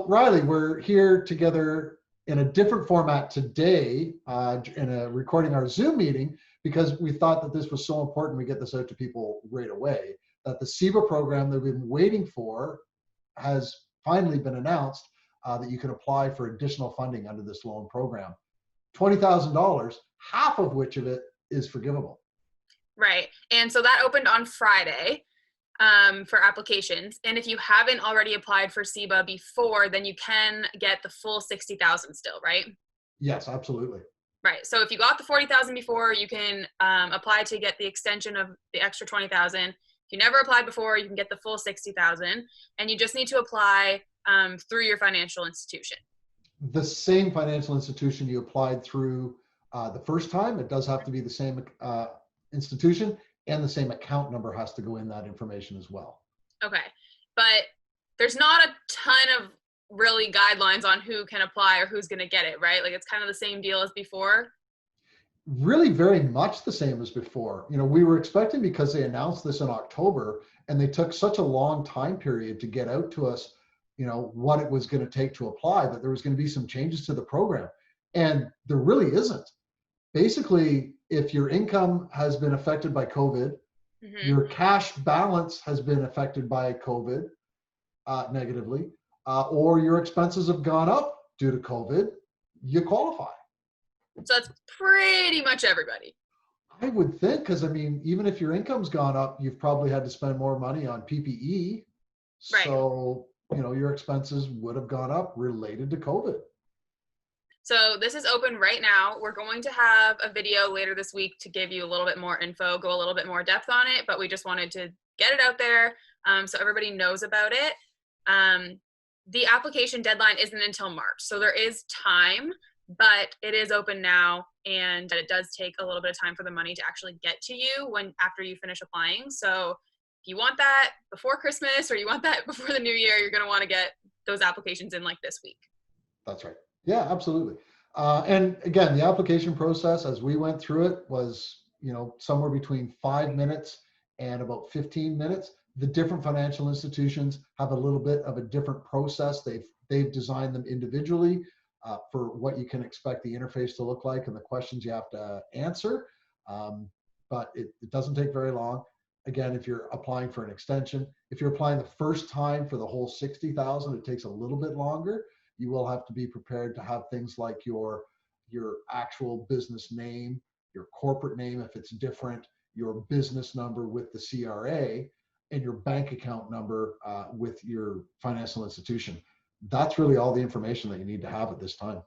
Riley, we're here together in a different format today, recording our Zoom meeting, because we thought that this was so important we get this out to people right away, that the CEBA program that we've been waiting for has finally been announced, that you can apply for additional funding under this loan program. $20,000, half of which of it is forgivable. Right. And so that opened on Friday for applications. And if you haven't already applied for CEBA before, then you can get the full 60,000 still, right? Yes, absolutely. Right. So if you got the 40,000 before, you can apply to get the extension of the extra 20,000. If you never applied before, you can get the full 60,000, and you just need to apply through your financial institution. The same financial institution you applied through the first time, it does have to be the same institution, and the same account number has to go in that information as well. Okay. But there's not a ton of really guidelines on who can apply or who's going to get it, right? Like it's kind of the same deal as before. Really very much the same as before. You know, we were expecting, because they announced this in October and they took such a long time period to get out to us, you know, what it was going to take to apply, that there was going to be some changes to the program. And there really isn't. Basically, if your income has been affected by COVID, your cash balance has been affected by COVID negatively, or your expenses have gone up due to COVID, you qualify. So that's pretty much everybody. I would think, because I mean, even if your income's gone up, you've probably had to spend more money on PPE. Right. So, you know, your expenses would have gone up related to COVID. So this is open right now. We're going to have a video later this week to give you a little bit more info, go a little bit more depth on it, but we just wanted to get it out there so everybody knows about it. The application deadline isn't until March, so there is time, but it is open now, and it does take a little bit of time for the money to actually get to you after you finish applying. So if you want that before Christmas or you want that before the new year, you're going to want to get those applications in like this week. That's right. Yeah, absolutely. And again, the application process as we went through it was, you know, somewhere between 5 minutes and about 15 minutes. The different financial institutions have a little bit of a different process. They've designed them individually for what you can expect the interface to look like and the questions you have to answer. But it doesn't take very long. Again, if you're applying for an extension, if you're applying the first time for the whole 60,000, it takes a little bit longer. You will have to be prepared to have things like your actual business name, your corporate name if it's different, your business number with the CRA, and your bank account number with your financial institution. That's really all the information that you need to have at this time.